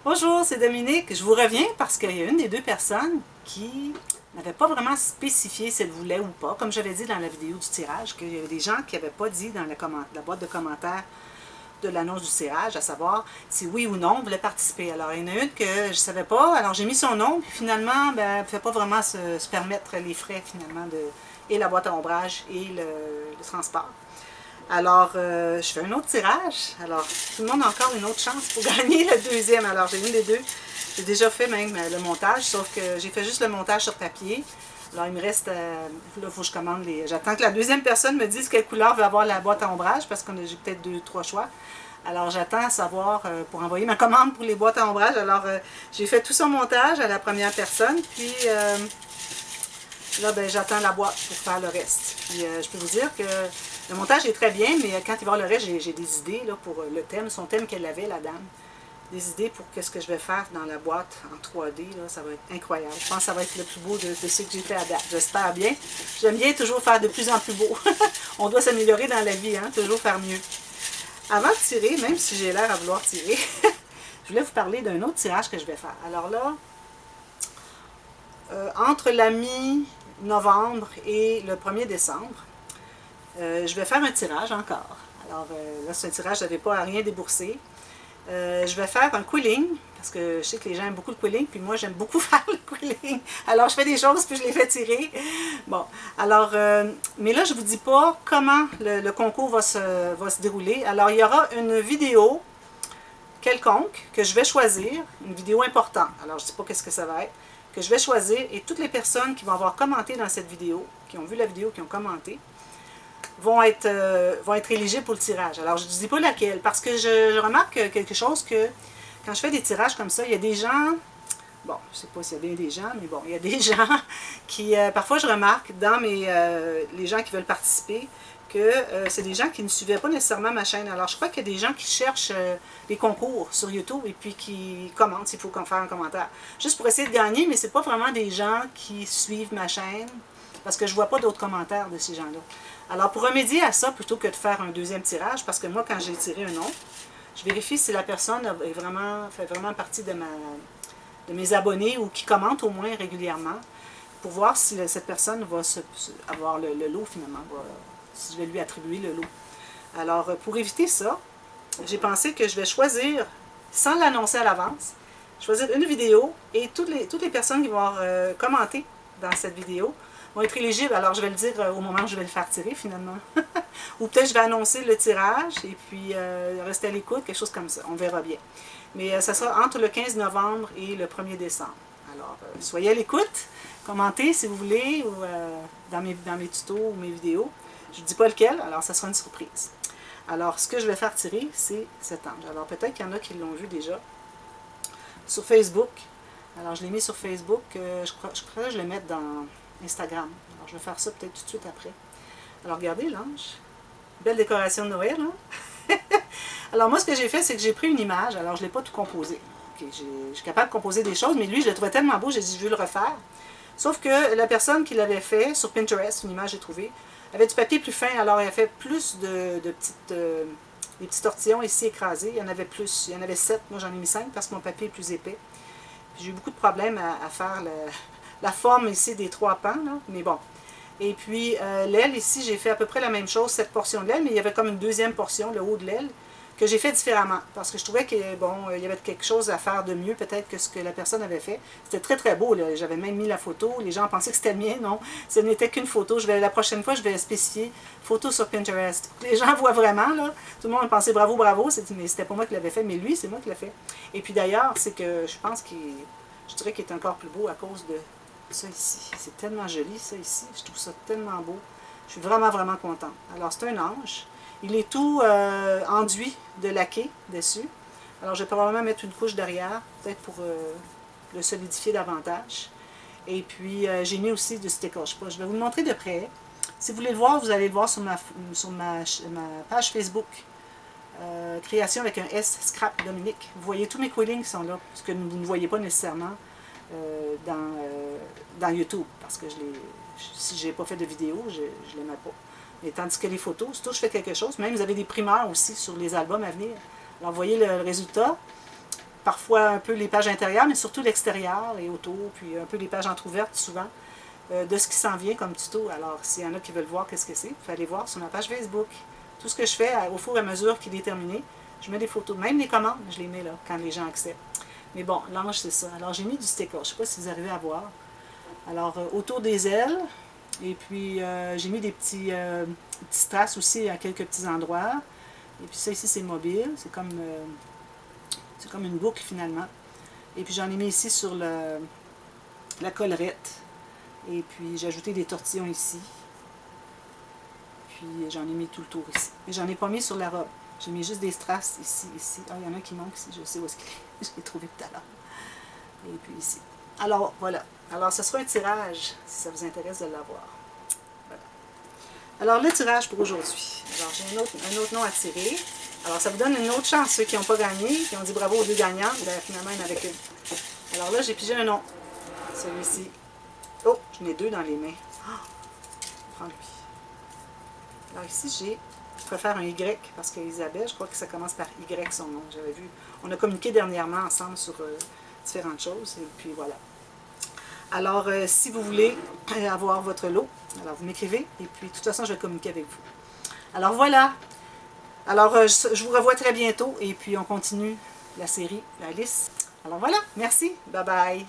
Bonjour, c'est Dominique. Je vous reviens parce qu'il y a une des deux personnes qui n'avait pas vraiment spécifié si elle voulait ou pas. Comme j'avais dit dans la vidéo du tirage, qu'il y avait des gens qui n'avaient pas dit dans la boîte de commentaires de l'annonce du tirage, à savoir si oui ou non on voulait participer. Alors, il y en a une que je ne savais pas, alors j'ai mis son nom, puis finalement, ben, elle ne pouvait pas vraiment se permettre les frais, finalement, et la boîte à ombrage et le transport. Alors, je fais un autre tirage. Alors, tout le monde a encore une autre chance pour gagner le deuxième. Alors, j'ai une des deux. J'ai déjà fait même le montage, sauf que j'ai fait juste le montage sur papier. Alors, il me reste, là, il faut que je commande les... J'attends que la deuxième personne me dise quelle couleur veut avoir la boîte à ombrage, parce que j'ai peut-être 2, 3 choix. Alors, j'attends à savoir pour envoyer ma commande pour les boîtes à ombrage. Alors, j'ai fait tout son montage à la première personne, puis là, ben, j'attends la boîte pour faire le reste. Puis, je peux vous dire que le montage est très bien, mais quand il va y avoir le reste, j'ai des idées là, pour le thème, son thème qu'elle avait, la dame. Des idées pour ce que je vais faire dans la boîte en 3D, là, ça va être incroyable. Je pense que ça va être le plus beau de ce que j'ai fait à date. J'espère bien. J'aime bien toujours faire de plus en plus beau. On doit s'améliorer dans la vie, hein, toujours faire mieux. Avant de tirer, même si j'ai l'air à vouloir tirer, je voulais vous parler d'un autre tirage que je vais faire. Alors là, entre la mi-novembre et le 1er décembre, je vais faire un tirage encore. Alors là, c'est un tirage, je n'avais pas à rien débourser. Je vais faire un quilling, parce que je sais que les gens aiment beaucoup le quilling, puis moi j'aime beaucoup faire le quilling. Alors je fais des choses, puis je les fais tirer. Bon, alors, mais là je ne vous dis pas comment le concours va se dérouler. Alors il y aura une vidéo quelconque que je vais choisir, une vidéo importante. Alors je ne dis pas qu'est-ce que ça va être, que je vais choisir, et toutes les personnes qui vont avoir commenté dans cette vidéo, qui ont vu la vidéo, qui ont commenté, vont être éligibles pour le tirage. Alors, je ne dis pas laquelle, parce que je remarque quelque chose que, quand je fais des tirages comme ça, il y a des gens, bon, je ne sais pas s'il y a bien des gens, mais bon, il y a des gens qui, parfois je remarque dans les gens qui veulent participer, que c'est des gens qui ne suivaient pas nécessairement ma chaîne. Alors, je crois qu'il y a des gens qui cherchent des concours sur YouTube et puis qui commentent s'il faut qu'on fasse un commentaire. Juste pour essayer de gagner, mais ce n'est pas vraiment des gens qui suivent ma chaîne, parce que je ne vois pas d'autres commentaires de ces gens-là. Alors, pour remédier à ça, plutôt que de faire un deuxième tirage, parce que moi, quand j'ai tiré un nom, je vérifie si la personne fait vraiment partie de mes abonnés ou qui commente au moins régulièrement, pour voir si cette personne va avoir le lot finalement, si je vais lui attribuer le lot. Alors, pour éviter ça, j'ai pensé que je vais choisir, sans l'annoncer à l'avance, choisir une vidéo et toutes les personnes qui vont avoir commenté dans cette vidéo vont être éligibles. Alors, je vais le dire au moment où je vais le faire tirer, finalement. Ou peut-être je vais annoncer le tirage et puis rester à l'écoute, quelque chose comme ça. On verra bien. Mais ça sera entre le 15 novembre et le 1er décembre. Alors, soyez à l'écoute. Commentez si vous voulez, ou dans mes tutos ou mes vidéos. Je ne dis pas lequel, alors ça sera une surprise. Alors, ce que je vais faire tirer, c'est cet ange. Alors, peut-être qu'il y en a qui l'ont vu déjà. Sur Facebook. Alors, je l'ai mis sur Facebook. Je crois que je vais le mettre dans Instagram. Alors, je vais faire ça peut-être tout de suite après. Alors, regardez l'ange. Belle décoration de Noël, hein? Alors, moi, ce que j'ai fait, c'est que j'ai pris une image. Alors, je ne l'ai pas tout composé. Okay, je suis capable de composer des choses, mais lui, je le trouvais tellement beau, j'ai dit, je veux le refaire. Sauf que la personne qui l'avait fait sur Pinterest, une image que j'ai trouvée, avait du papier plus fin. Alors, elle a fait plus des petits tortillons ici écrasés. Il y en avait plus. Il y en avait 7. Moi, j'en ai mis 5 parce que mon papier est plus épais. J'ai eu beaucoup de problèmes à faire la forme ici des 3 pans, là, mais bon. Et puis, l'aile, ici, j'ai fait à peu près la même chose, cette portion de l'aile, mais il y avait comme une deuxième portion, le haut de l'aile, que j'ai fait différemment, parce que je trouvais qu'il bon, il y avait quelque chose à faire de mieux, peut-être, que ce que la personne avait fait. C'était très, très beau, j'avais même mis la photo, les gens pensaient que c'était le mien, non, ce n'était qu'une photo. La prochaine fois, je vais spécifier photo sur Pinterest. Les gens voient vraiment, là, tout le monde pensait bravo, bravo, mais c'était pas moi qui l'avais fait, mais lui, c'est moi qui l'ai fait. Et puis d'ailleurs, c'est que je pense je dirais qu'il est encore plus beau à cause de ça ici. C'est tellement joli, ça ici. Je trouve ça tellement beau. Je suis vraiment, vraiment contente. Alors, c'est un ange. Il est tout enduit de laqué dessus. Alors, je vais probablement mettre une couche derrière, peut-être pour le solidifier davantage. Et puis, j'ai mis aussi du sticker. Je vais vous le montrer de près. Si vous voulez le voir, vous allez le voir sur ma page Facebook. Création avec un S, Scrap Dominique. Vous voyez tous mes quillings qui sont là, ce que vous ne voyez pas nécessairement dans YouTube, parce que si je n'ai pas fait de vidéo, je ne les mets pas. Mais tandis que les photos, surtout je fais quelque chose, même vous avez des primeurs aussi sur les albums à venir. Alors vous voyez le résultat. parfois un peu les pages intérieures, mais surtout l'extérieur et autour, puis un peu les pages entrouvertes souvent, de ce qui s'en vient comme tuto. Alors, s'il y en a qui veulent voir qu'est-ce que c'est, il faut aller voir sur ma page Facebook. Tout ce que je fais, au fur et à mesure qu'il est terminé, je mets des photos. Même les commandes, je les mets là, quand les gens acceptent. Mais bon, l'ange, c'est ça. Alors, j'ai mis du sticker. Je ne sais pas si vous arrivez à voir. Alors, autour des ailes, et puis j'ai mis des petits strass aussi à quelques petits endroits. Et puis ça ici, c'est mobile. C'est comme une boucle finalement. Et puis j'en ai mis ici sur la collerette. Et puis j'ai ajouté des tortillons ici. Puis j'en ai mis tout le tour ici. Mais j'en ai pas mis sur la robe. J'ai mis juste des strass ici, ici. Ah, il y en a un qui manque ici. Je sais où est-ce qu'il est. Je l'ai trouvé tout à l'heure. Et puis ici. Alors, voilà. Alors, ce sera un tirage, si ça vous intéresse de l'avoir. Voilà. Alors, le tirage pour aujourd'hui. Alors, j'ai un autre nom à tirer. Alors, ça vous donne une autre chance. Ceux qui n'ont pas gagné, qui ont dit bravo aux deux gagnants, ben, finalement, il y en avait qu'une. Alors là, j'ai pigé un nom. Celui-ci. Oh, j'en ai deux dans les mains. Oh, prends lui. Alors ici, je préfère un Y, parce qu'Isabelle, je crois que ça commence par Y son nom. J'avais vu, on a communiqué dernièrement ensemble sur différentes choses, et puis voilà. Alors, si vous voulez avoir votre lot, alors vous m'écrivez, et puis de toute façon, je vais communiquer avec vous. Alors voilà. Alors, je vous revois très bientôt, et puis on continue la série, la liste. Alors voilà, merci, bye bye.